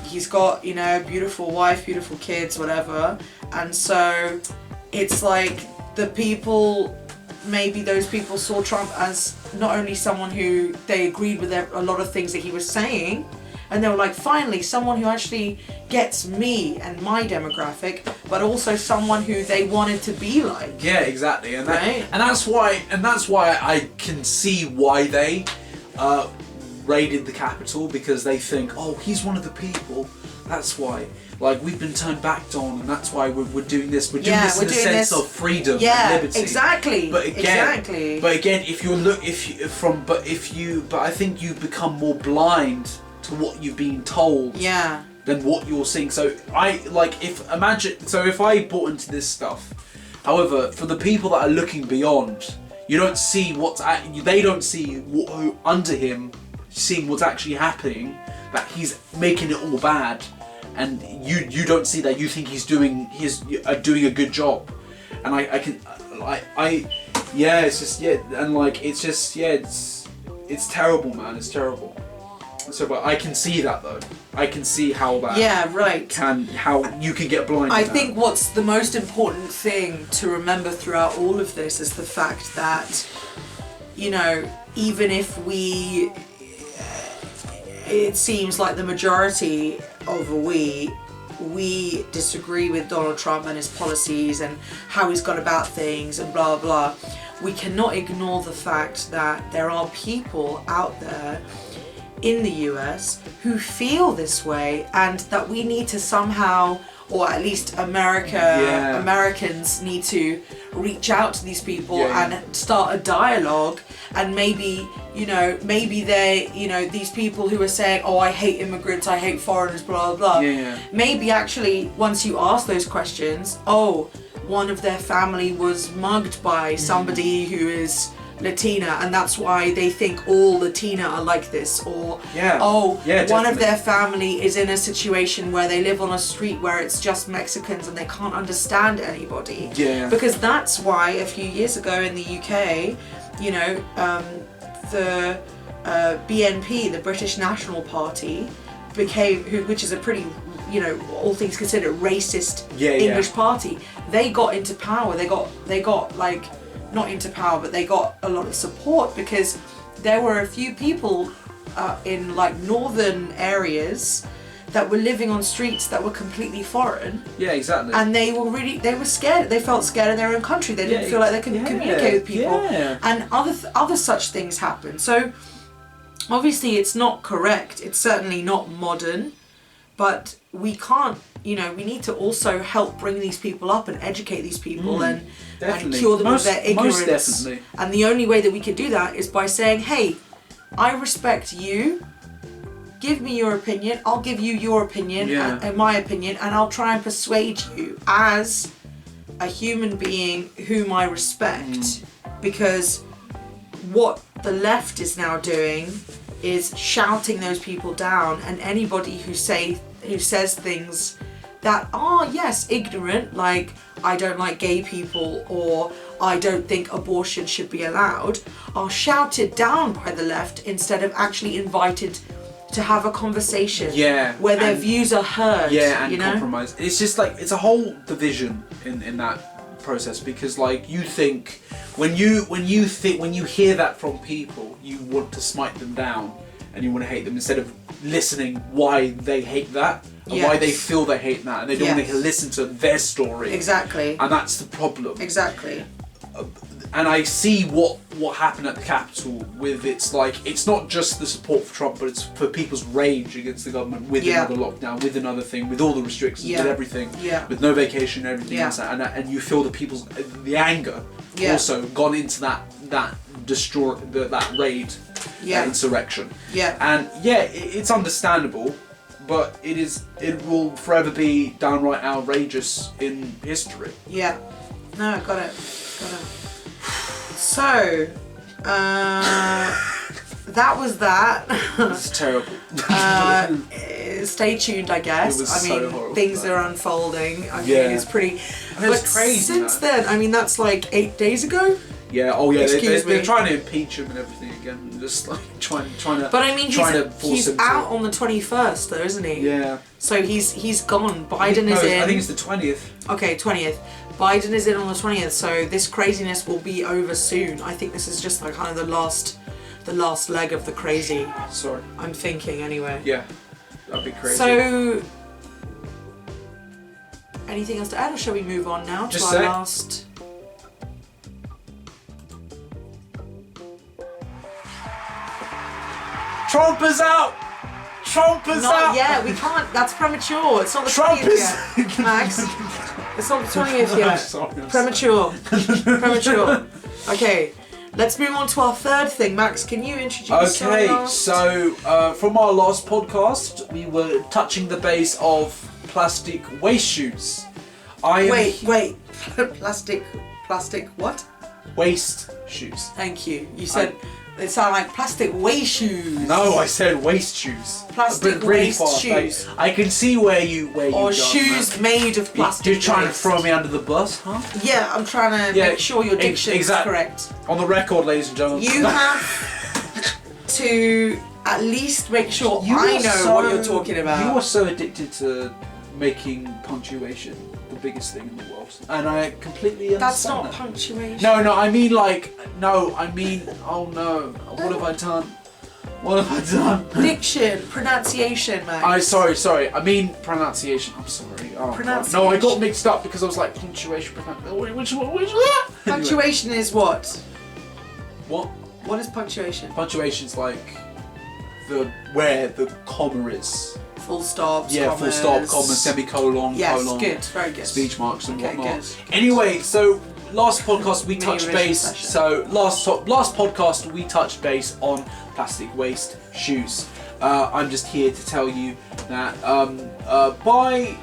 He's got, you know, beautiful wife, beautiful kids, whatever. And so it's like maybe those people saw Trump as not only someone who they agreed with a lot of things that he was saying, and they were like, finally, someone who actually gets me and my demographic, but also someone who they wanted to be like. Yeah, exactly. And right? that's why I can see why they raided the Capitol, because they think, oh, he's one of the people. That's why. Like, we've been turned back on, and that's why we're doing this. We're doing this in a sense of freedom and liberty. Exactly. But again, but I think you become more blind to what you've been told than what you're seeing. So if I bought into this stuff, however, for the people that are looking beyond, you don't see they don't see under him, seeing what's actually happening, that he's making it all bad. And you don't see that. You think he's doing a good job, and it's terrible, man. It's terrible. So, but I can see that though. I can see how that. Yeah, right. How you can get blinded. I think what's the most important thing to remember throughout all of this is the fact that, you know, even if it seems like the majority of we disagree with Donald Trump and his policies and how he's gone about things and blah blah, we cannot ignore the fact that there are people out there in the US who feel this way, and that we need to somehow or at least Americans need to reach out to these people and start a dialogue, and maybe these people who are saying, oh, I hate immigrants, I hate foreigners, blah blah blah, maybe actually once you ask those questions, oh, one of their family was mugged by somebody who is Latina, and that's why they think all Latina are like this, or one of their family is in a situation where they live on a street where it's just Mexicans and they can't understand anybody. Because that's why a few years ago in the UK, the BNP, the British National Party, which is a pretty, all things considered, racist English party. They got into power. They got like, not into power, but they got a lot of support because there were a few people in like northern areas that were living on streets that were completely foreign. Yeah, exactly. And they were scared. They felt scared in their own country. They didn't feel like they could communicate with people. And other such things happen. So obviously it's not correct. It's certainly not modern, but we can't, we need to also help bring these people up and educate these people and cure them of their ignorance. Most definitely. And the only way that we can do that is by saying, hey, I respect you. Give me your opinion. I'll give you your opinion and my opinion, and I'll try and persuade you as a human being whom I respect. Because what the left is now doing is shouting those people down, and anybody who says things that are, yes, ignorant, like I don't like gay people or I don't think abortion should be allowed, are shouted down by the left instead of actually invited to have a conversation where their views are heard. And compromise. It's just like, it's a whole division in that process, because like you think when you hear that from people, you want to smite them down and you want to hate them instead of listening why they hate that and why they feel they hate that, and they don't want to listen to their story. Exactly. And that's the problem. Exactly. And I see what happened at the Capitol with it's not just the support for Trump, but it's for people's rage against the government with another lockdown, with another thing, with all the restrictions, with everything, with no vacation and everything else, and you feel the anger also gone into that raid, that insurrection. And it's understandable, but it will forever be downright outrageous in history. No, got it. So, that was that. It's terrible. Stay tuned, I guess. So horrible, things are unfolding. It's pretty. It's crazy. Since then, that's like 8 days ago. They're trying to impeach him and everything again, just like trying to. But he's out on the 21st, though, isn't he? Yeah. So he's gone. Biden is in. I think it's the 20th. Okay, 20th. Biden is in on the 20th, so this craziness will be over soon. I think this is just like kind of the last leg of the crazy. Sorry. I'm thinking anyway. Yeah, that'd be crazy. So, anything else to add, or shall we move on now to our last? Trump is out! Trump is out! Not yet, we can't, that's premature. It's not the 20th yet, Max. It's not the 20th yet. Sorry. Premature. Okay, let's move on to our third thing. Max, can you introduce our last? So from our last podcast, we were touching the base of plastic waste shoes. Wait. Plastic what? Waste shoes. Thanh you. You said they sound like plastic waste shoes. No, I said waste shoes. Plastic waste shoes. I can see where you or shoes made of plastic. You're trying to throw me under the bus, huh? Yeah, I'm trying to make sure your diction is correct. On the record, ladies and gentlemen. You have to at least make sure I know what you're talking about. You are so addicted to making punctuation the biggest thing in the world, and I completely understand. That's not punctuation. No, I mean oh no, what have I done? What have I done? Diction, pronunciation, Max. Sorry, I mean pronunciation, I'm sorry. Oh, pronunciation. no, I got mixed up because I was like, punctuation, which one? Punctuation is what? What? What is punctuation? Punctuation's like where the comma is. Full stops, Yeah, commas. full stop, comma, semicolon, Yes, colon. good, very good. Speech marks and Okay, whatnot. good. Anyway, so last podcast we Mini touched revision base. session. So last podcast we touched base on plastic waste shoes. I'm just here to tell you that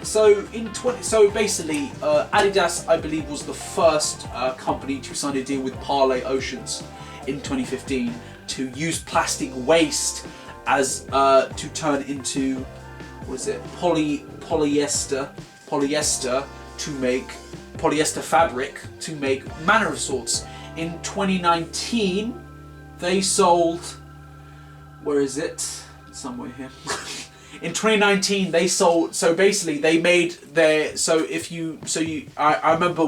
so basically Adidas, I believe, was the first company to sign a deal with Parley Oceans in 2015 to use plastic waste as to turn into, what is it, polyester to make polyester fabric to make manner of sorts. In 2019 they sold, where is it? Somewhere here. In 2019 they sold, so basically they made their, I remember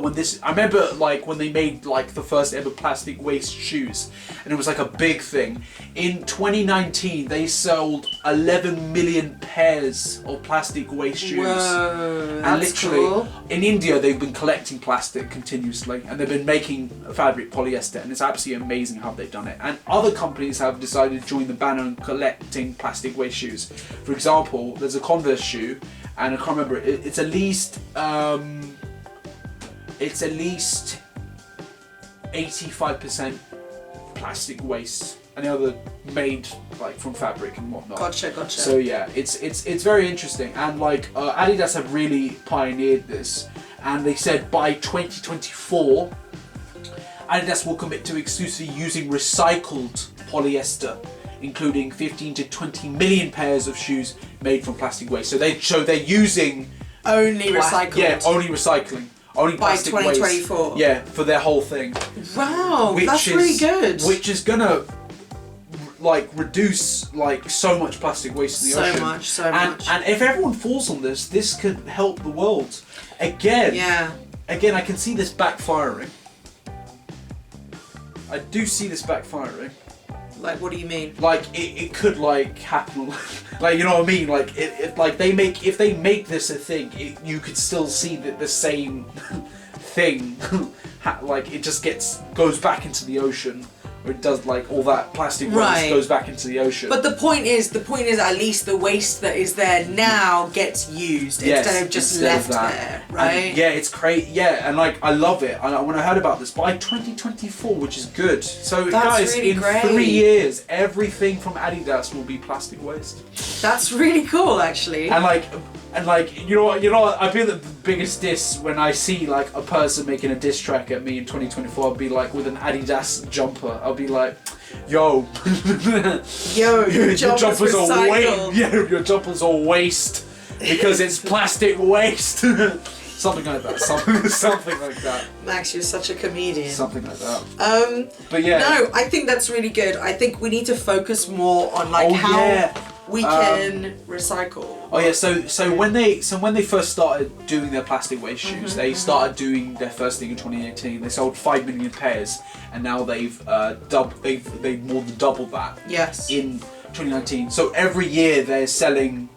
like when they made like the first ever plastic waste shoes, and it was like a big thing. In 2019 they sold 11 million pairs of plastic waste shoes. Whoa, And that's literally cool. in India they've been collecting plastic continuously, and they've been making fabric polyester, and it's absolutely amazing how they've done it. And other companies have decided to join the ban on collecting plastic waste shoes. For example, there's a Converse shoe, and I can't remember, it's at least 85% plastic waste, and the other made like from fabric and whatnot. Gotcha. So yeah, it's very interesting, and like Adidas have really pioneered this, and they said by 2024 Adidas will commit to exclusively using recycled polyester, including 15 to 20 million pairs of shoes made from plastic waste. So they're using Only recycled. Yeah, only recycling. Only By plastic 2024. waste. Yeah, for their whole thing. Wow, that's really good. Which is gonna like reduce like so much plastic waste in the ocean. So much. And if everyone falls on this could help the world. Again, I can see this backfiring. I do see this backfiring. Like, what do you mean? Like it could like happen, like, you know what I mean? Like it like if they make this a thing, you could still see that the same thing, like it just goes back into the ocean, or it does, like all that plastic waste goes back into the ocean. But the point is at least the waste that is there now gets used instead of just left there, right? And yeah, it's crazy. Yeah, and like I love it. When I heard about this, by 2024, which is good. So That's guys, really in great. 3 years, everything from Adidas will be plastic waste. That's really cool, actually. And like you know what? I feel the biggest diss when I see like a person making a diss track at me in 2024. I'll be like with an Adidas jumper. I'll be like, yo, your jumpers are recycled. your jumpers are waste because it's plastic waste. Something like that. Something like that. Max, you're such a comedian. Something like that. But yeah. No, I think that's really good. I think we need to focus more on like how we can recycle. Oh yeah, so when they first started doing their plastic waste shoes, they started doing their first thing in 2018. They sold 5 million pairs, and now they've more than doubled that. Yes. In 2019, so every year they're selling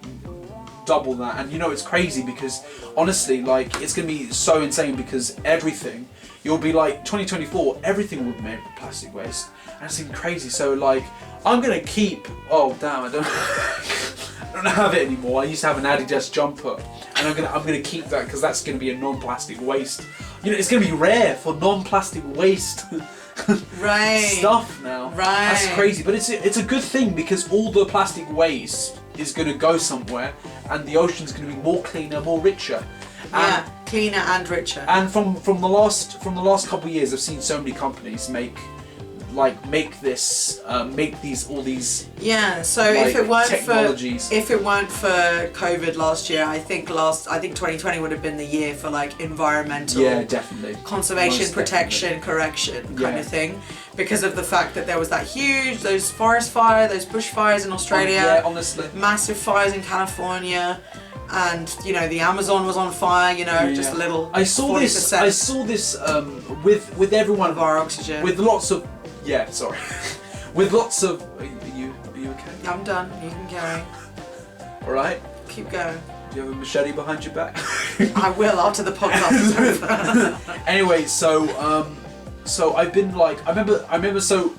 double that, and you know it's crazy because honestly, like it's gonna be so insane because everything, you'll be like 2024, everything will be made with plastic waste, and it's crazy. So like I'm gonna keep. Oh damn! I don't have it anymore. I used to have an Adidas jumper, and I'm gonna keep that because that's gonna be a non-plastic waste. You know, it's gonna be rare for non-plastic waste stuff now. Right. That's crazy, but it's a good thing because all the plastic waste is gonna go somewhere, and the ocean's gonna be more cleaner, more richer. Yeah, cleaner and richer. And from the last couple of years, I've seen so many companies make all these So like, if it weren't technologies. for COVID last year, I think 2020 would have been the year for like environmental definitely conservation, most protection, correction kind Yeah. of thing, because of the fact that there was those forest fires, those bushfires in Australia, yeah, honestly, massive fires in California, and you know the Amazon was on fire. You know, just a little. I saw 40% this with everyone of our oxygen. with lots of with lots of. Are you okay? I'm done. You can carry. All right. Keep going. Do you have a machete behind your back? I will after the podcast is over. Anyway, so so I've been like, I remember. So,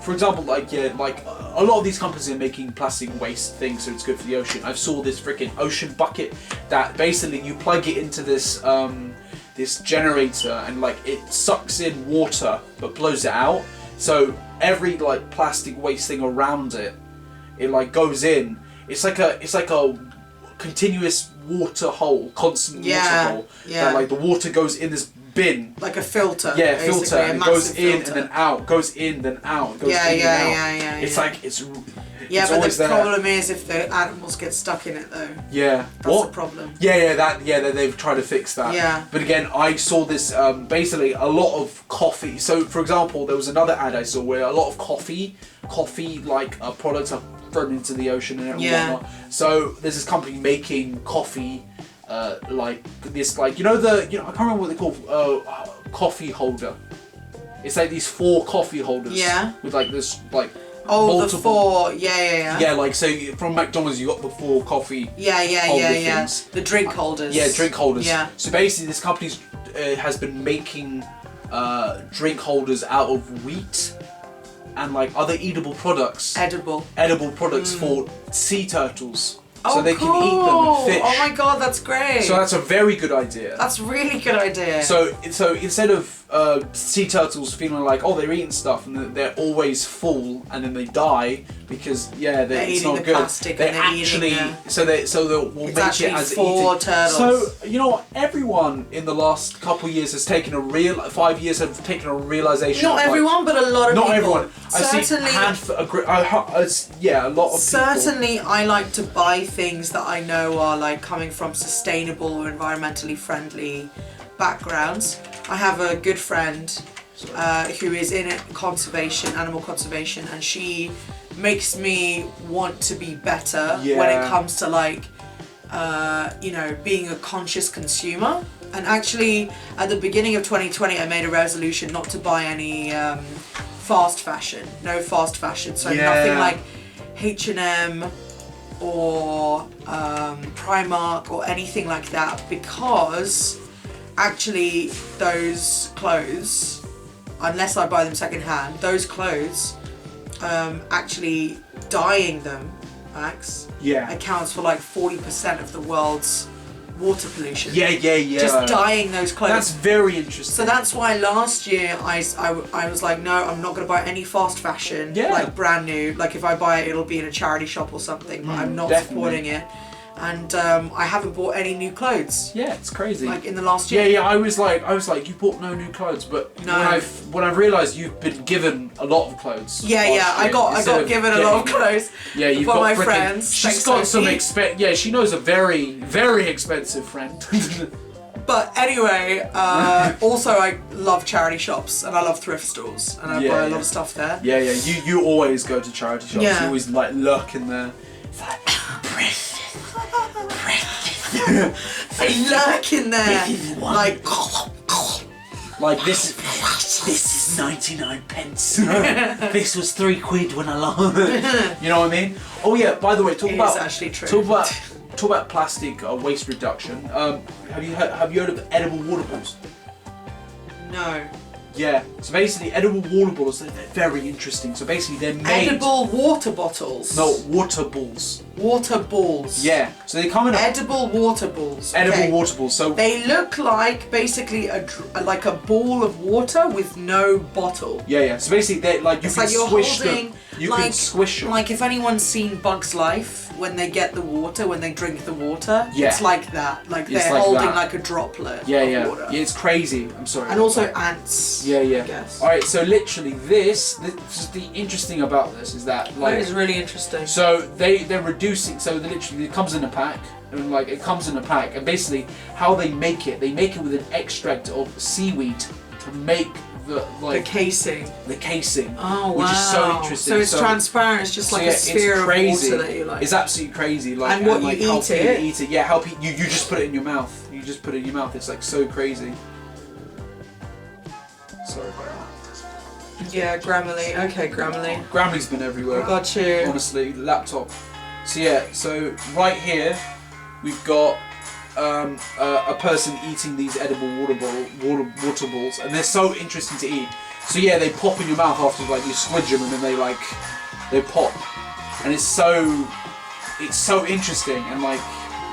for example, like a lot of these companies are making plastic waste things, so it's good for the ocean. I saw this freaking ocean bucket that basically you plug it into this this generator, and like it sucks in water but blows it out. So every like plastic waste thing around it, it like goes in. It's like a continuous water hole, constant water hole. Yeah. That, like the water goes in this bin. Like a filter. Yeah, filter. And it goes in filter. and then out. Goes in then out. Goes in and out. It's like it's. Yeah, it's but always the there. problem is if the animals get stuck in it though. Yeah. That's the problem. Yeah, they've tried to fix that. Yeah. But again, I saw this basically a lot of coffee. So for example, there was another ad I saw where a lot of coffee like products are thrown into the ocean and whatnot. So there's this company making coffee, like this, like I can't remember what they call coffee holder. It's like these 4 coffee holders. Yeah. With like this like. Oh, multiple, the 4. Yeah. Yeah, like so from McDonald's you got the 4 coffee. Yeah. Things. The drink holders. Yeah, drink holders. Yeah. So basically, this company has been making drink holders out of wheat and like other edible products. Edible products for sea turtles. So they can eat them and fish. Oh my god, that's great. So that's a very good idea. That's a really good idea. So instead of sea turtles feeling like they're eating stuff and they're always full and then they die because they're it's eating not the good. plastic They and they're actually eating so they'll it's make it as 4 eating. turtles. So you know what? Everyone in the last couple of years has taken 5 years have taken a realization. Not everyone, but a lot of people. Not everyone. Certainly. A lot of Certainly, people. I like to buy things that I know are like coming from sustainable or environmentally friendly backgrounds. I have a good friend who is in animal conservation, and she makes me want to be better when it comes to like, being a conscious consumer. And actually, at the beginning of 2020, I made a resolution not to buy any fast fashion. No fast fashion. So nothing like H&M or Primark or anything like that, because actually those clothes, unless I buy them secondhand, those clothes, actually dyeing them, Max, accounts for like 40% of the world's water pollution. Yeah. Just dyeing those clothes. That's very interesting. So that's why last year I was like, no, I'm not going to buy any fast fashion, like brand new. Like if I buy it, it'll be in a charity shop or something, but I'm not supporting it. And I haven't bought any new clothes. Yeah, it's crazy. Like in the last year. Yeah. I was like, you bought no new clothes, but when I've realised you've been given a lot of clothes. I got given a lot of clothes. Yeah, you've by got my frickin', friends. She's got some she knows a very, very expensive friend. But anyway, also I love charity shops and I love thrift stores and I buy a lot of stuff there. Yeah. You always go to charity shops. Yeah. You always like lurk in there. It's like precious. I lurk in there. This is one. Like this is 99 pence. This was £3 when I lost. You know what I mean? Oh yeah. By the way, talk about plastic waste reduction. Have you heard of edible water bottles? No. Yeah. So basically, edible water bottles, they're very interesting. So basically, they're made. Edible water bottles. No, water balls. Water balls. Yeah. So they come in edible water balls. Edible water balls. So they look like basically like a ball of water with no bottle. Yeah. So basically, they like you can squish them. You can squish them. Like if anyone's seen Bugs Life, when they get the water, when they drink the water, it's like that. Like they're holding like a droplet of water. Yeah, it's crazy. I'm sorry. And also ants. Yeah. I guess. Alright, so literally this is the interesting about this is that like that is really interesting. So they're reducing, so literally it comes in a pack. And like it comes in a pack, and basically how they make it with an extract of seaweed to make the casing. The casing. Oh wow! Which is so interesting. So it's transparent. It's just like a sphere of water that you like. It's absolutely crazy. Like and what like you eat it. Eat it. Yeah, how you just put it in your mouth. You just put it in your mouth. It's like so crazy. Sorry about that. Yeah, Grammarly. Okay, Grammarly. Grammarly's been everywhere. I got you. Honestly, laptop. So yeah, so right here we've got a person eating these edible water balls, and they're so interesting to eat. So yeah, they pop in your mouth after like you squidge them, and then they pop, and it's so interesting, and like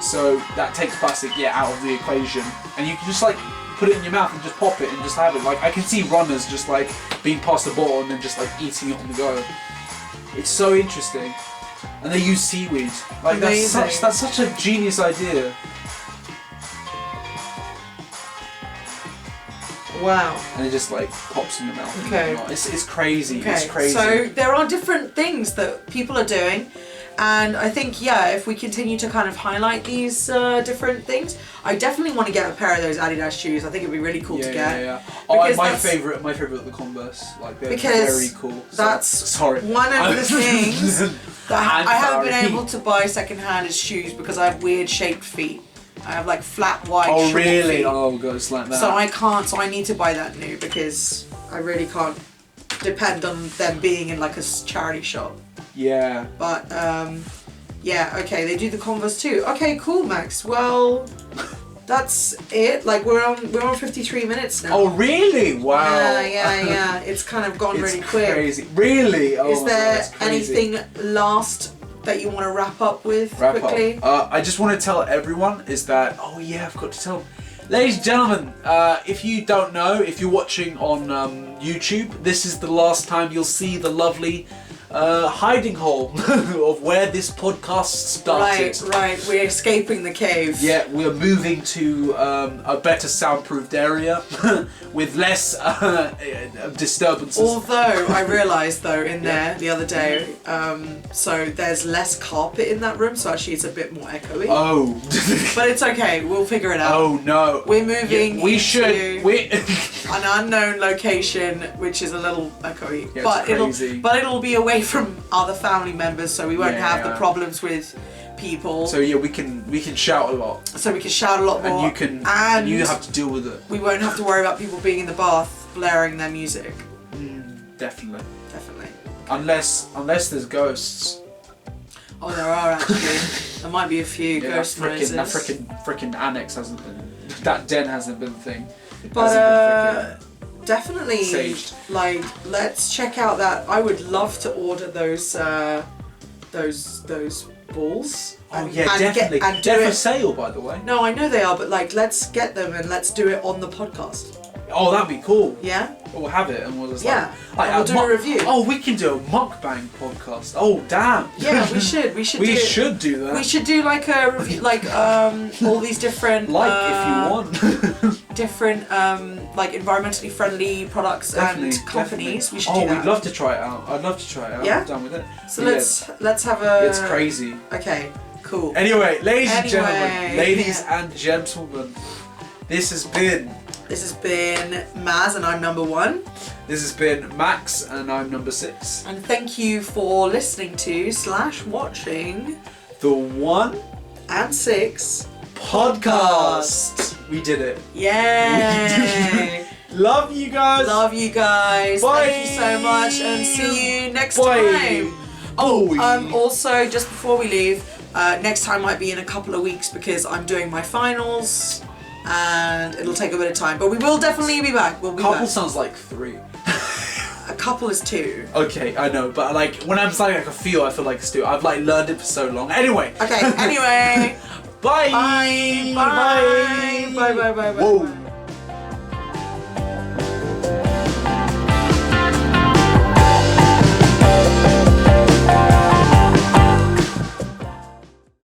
so that takes plastic out of the equation, and you can just like put it in your mouth and just pop it and just have it. Like I can see runners just like being past the bottle and then just like eating it on the go. It's so interesting. And they use seaweed. Like that's such a genius idea. Wow. And it just like pops in your mouth. Okay. It's crazy. Okay. It's crazy. So there are different things that people are doing, and I think if we continue to kind of highlight these different things, I definitely want to get a pair of those Adidas shoes. I think it'd be really cool to get. Yeah. Oh, my favourite are the Converse. Like they're very cool. That's one of the things that I haven't been able to buy secondhand is shoes because I have weird shaped feet. I have like flat, wide, short really? feet. Oh god, it's like that. So I can't. So I need to buy that new because I really can't depend on them being in like a charity shop. Yeah. But okay, they do the Converse too. Okay, cool, Max. Well, that's it. Like we're on 53 minutes now. Oh really? Wow. Yeah. It's kind of gone really quick. Crazy. Really? Oh, is there God, anything last that you want to wrap up with quickly? I just want to tell everyone is that I forgot to tell them. Ladies and gentlemen, if you don't know, if you're watching on YouTube, this is the last time you'll see the lovely hiding hole of where this podcast started. Right. We're escaping the cave. Yeah, we're moving to a better soundproofed area with less disturbances. Although I realised though in there the other day, so there's less carpet in that room, so actually it's a bit more echoey. Oh. But it's okay. We'll figure it out. Oh no. We're moving. We an unknown location, which is a little echoey, Yeah, but it'll be away from other family members, so we won't have the problems with people. So yeah, we can shout a lot. So we can shout a lot more, and you have to deal with it. We won't have to worry about people being in the bath blaring their music. Definitely. Unless there's ghosts. Oh, there are actually. There might be a few ghost noises. That frickin' annex hasn't been. That den hasn't been a thing. But definitely, saged. like, let's check out that. I would love to order those balls. Oh yeah, definitely. They're for sale, by the way. No, I know they are, but like, let's get them and let's do it on the podcast. Oh, that'd be cool. Yeah. We'll have it and we'll just we'll do a review. Oh, we can do a mukbang podcast. Oh, damn. Yeah, we should. We should do that. We should do like a review, like all these different if you want. different like environmentally friendly products and companies. We should do that. We'd love to try it out. I'd love to try it out. Yeah. I'm done with it. So let's have a. It's crazy. Okay. Cool. Anyway, ladies and gentlemen, this has been Maz, and I'm number 1. This has been Max, and I'm number 6. And thank you for listening to / watching the 1 and 6 podcast. We did it. Yay! Love you guys. Bye. Thank you so much, and see you next time. Oh, also, just before we leave, next time might be in a couple of weeks because I'm doing my finals. And it'll take a bit of time, but we will definitely be back. We'll be back. Couple sounds like 3. A couple is 2. Okay, I know, but like when I'm saying like I feel like it's 2. I've like learned it for so long. Anyway. Okay. Anyway. Bye. Bye. Bye. Bye. Bye. Bye. Bye. Whoa.